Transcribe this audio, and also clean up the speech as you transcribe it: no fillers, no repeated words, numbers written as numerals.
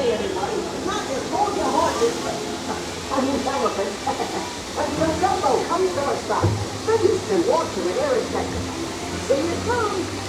me anyway. Not just hold your horses, but I mean elephants. But you know, Dumbo, come first up. Babies can walk to the nearest second. See you soon.